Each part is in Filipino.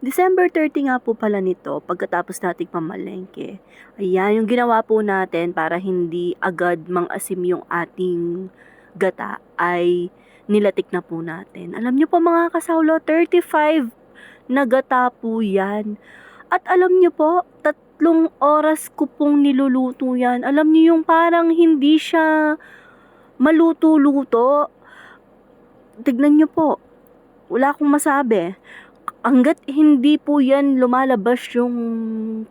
December 30 nga po pala nito, pagkatapos nating pamalengke. Ayan, yung ginawa po natin para hindi agad mang-asim yung ating gata ay nilatik na po natin. Alam niyo po mga kasawlo, 35 na gata po yan. At alam niyo po, 3 oras ko pong niluluto yan. Alam niyo yung parang hindi siya maluto-luto. Tignan niyo po, wala akong masabi. Hangga't hindi po yan lumalabas yung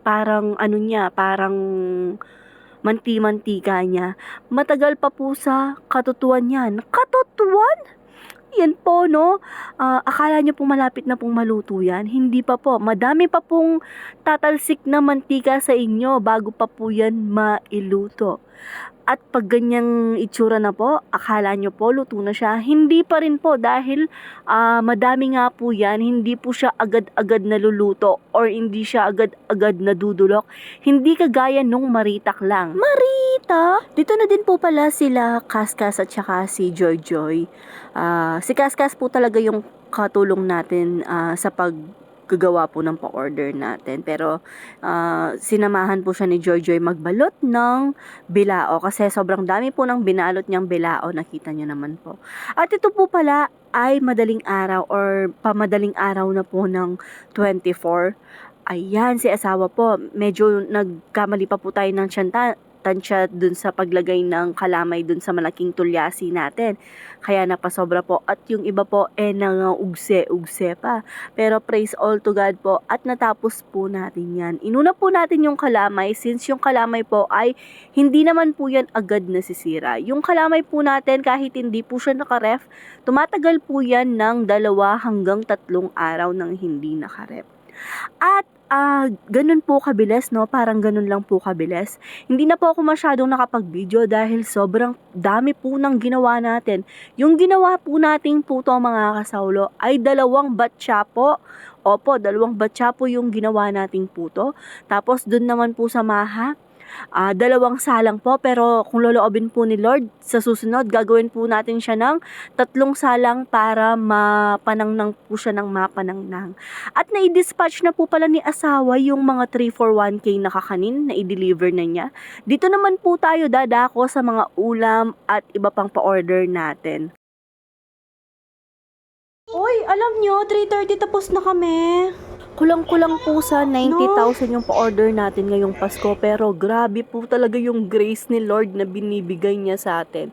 parang ano niya, parang manti-mantika niya, matagal pa po sa katutuan yan. Katutuan? Yan po, no? Akala niyo po malapit na pong maluto yan? Hindi pa po. Madami pa pong tatalsik na mantika sa inyo bago pa po yan mailuto. At pag ganyang itsura na po, akala nyo po luto na siya. Hindi pa rin po dahil madami nga po yan. Hindi po siya agad-agad naluluto or hindi siya agad-agad nadudulok. Hindi kagaya nung maritak lang. Marita? Dito na din po pala sila Kaskas at saka si Joy Joy. Si Kaskas po talaga yung katulong natin sa paggagawa po ng pa-order natin. Pero sinamahan po siya ni Joy Joy magbalot ng bilao kasi sobrang dami po ng binalot niyang bilao, nakita niyo naman po. At ito po pala ay madaling araw or pamadaling araw na po ng 24. Ayan, si asawa po, medyo nagkamali pa po tayo ng tansya dun sa paglagay ng kalamay dun sa malaking tulyasi natin. Kaya napasobra po at yung iba po nangaugse-ugse pa. Pero praise all to God po at natapos po natin yan. Inuna po natin yung kalamay since yung kalamay po ay hindi naman po yan agad nasisira. Yung kalamay po natin kahit hindi po siya nakaref, tumatagal po yan ng 2 hanggang 3 araw nang hindi nakaref. At ganun po kabilis, no? Parang ganun lang po kabilis. Hindi na po ako masyadong nakapag-video dahil sobrang dami po ng ginawa natin. Yung ginawa po nating puto mga kasawlo ay 2 batcha po. Opo, 2 batcha po yung ginawa nating puto. Tapos dun naman po sa maha, 2 salang po, pero kung loloobin po ni Lord, sa susunod, gagawin po natin siya ng 3 salang para mapanangnang po siya ng mapanangnang. At na-dispatch na po pala ni asawa yung mga 3 for 1K na kakanin na i-deliver na niya. Dito naman po tayo dadako sa mga ulam at iba pang pa-order natin. Uy, alam nyo, 3:30 tapos na kami. Kulang-kulang po sa 90,000 yung pa-order natin ngayong Pasko, pero grabe po talaga yung grace ni Lord na binibigay niya sa atin.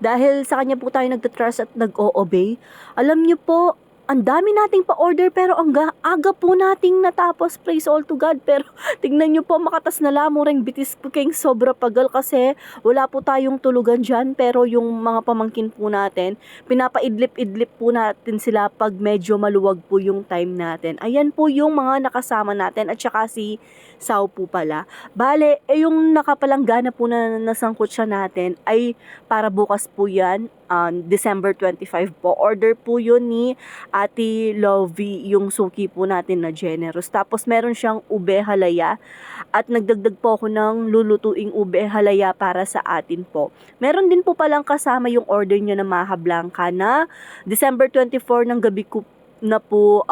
Dahil sa kanya po tayo nagtatrust at nag-o-obey. Alam niyo po, ang dami nating pa-order pero ang aga po nating natapos, praise all to God. Pero tignan niyo po, makatas na lamang ring bitis po kayong sobra pagal kasi wala po tayong tulugan dyan. Pero yung mga pamangkin po natin, pinapaidlip-idlip po natin sila pag medyo maluwag po yung time natin. Ayan po yung mga nakasama natin at saka si Sao po pala. Bale, yung nakapalanggana po na nasangkot siya natin ay para bukas po yan, December 25 po. Order po yun ni Ate Lovey, yung suki po natin na generous. Tapos meron siyang ube halaya at nagdagdag po ako ng lulutuing ube halaya para sa atin po. Meron din po palang kasama yung order niya na Maha Blanca na December 24 ng gabi ko na po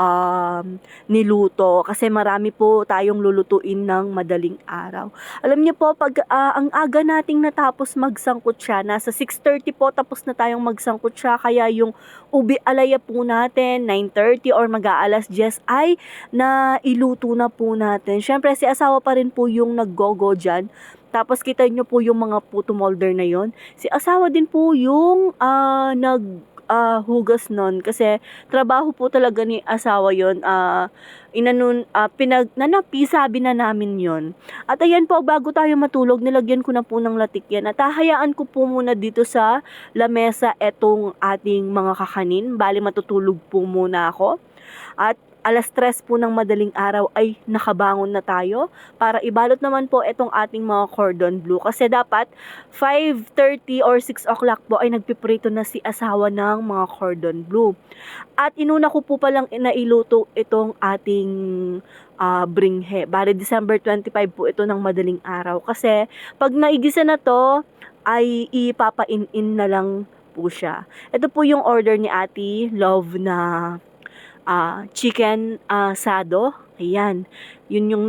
niluto kasi marami po tayong lulutuin ng madaling araw. Alam niyo po, pag ang aga nating natapos magsangkot siya, nasa 6:30 po tapos na tayong magsangkot siya, kaya yung ubi alaya po natin 9:30 or mag-aalas 10 ay nailuto na po natin. Syempre si asawa pa rin po yung naggogo dyan. Tapos kita nyo po yung mga puto molder na yon. Si asawa din po yung hugas nun kasi trabaho po talaga ni asawa yon. Sabi na namin yon. At ayan po, bago tayo matulog, nilagyan ko na po ng latik yan at hahayaan ko po muna dito sa lamesa etong ating mga kakanin. Bali matutulog po muna ako at alas 3 po ng madaling araw ay nakabangon na tayo para ibalot naman po itong ating mga cordon bleu. Kasi dapat 5:30 or 6 o'clock po ay nagpiprito na si asawa ng mga cordon bleu. At inuna ko po palang nailuto itong ating bringhe. Bale December 25 po ito ng madaling araw. Kasi pag naigisa na to ay ipapain-in na lang po siya. Ito po yung order ni Ate Love na chicken asado. Ayan, yun yung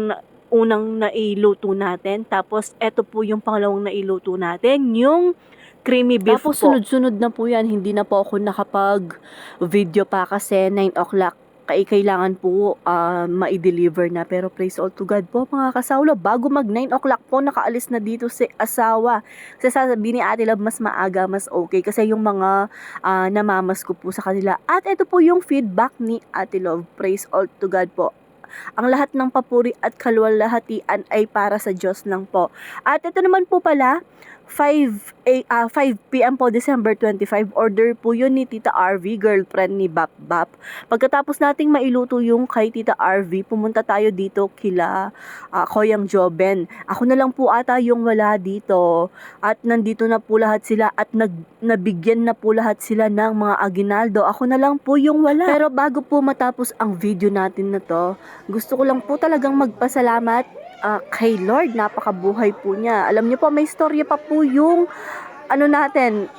unang nailuto natin. Tapos, eto po yung pangalawang nailuto natin, yung creamy beef po. Tapos, sunod-sunod na po yan. Hindi na po ako nakapag-video pa kasi 9 o'clock. Kailangan po ma-deliver na. Pero praise all to God po mga kasawlo. Bago mag 9 o'clock po, nakaalis na dito si asawa. Kasi sasabihin ni Ate Love, mas maaga, mas okay. Kasi yung mga namamas ko po sa kanila. At ito po yung feedback ni Ate Love. Praise all to God po. Ang lahat ng papuri at kaluwalhatian ay para sa Diyos lang po. At ito naman po pala, 5 p.m. po, December 25, order po yun ni Tita RV, girlfriend ni Bap Bap. Pagkatapos nating mailuto yung kay Tita RV, pumunta tayo dito kila Koyang Joben. Ako na lang po ata yung wala dito. At nandito na po lahat sila at nabigyan na po lahat sila ng mga aginaldo. Ako na lang po yung wala. Pero bago po matapos ang video natin na to, gusto ko lang po talagang magpasalamat kay Lord. Napakabuhay po niya. Alam niyo po, may storya pa po yung natin.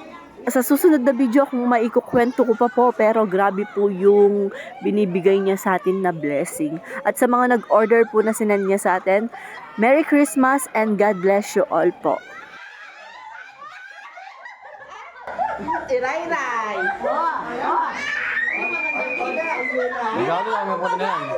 Sa susunod na video kung maikukwento ko pa po, pero grabe po yung binibigay niya sa atin na blessing. At sa mga nag-order po na sinend niya sa atin, Merry Christmas and God bless you all po. Iray-ray! Regalo lang ang pati na yan.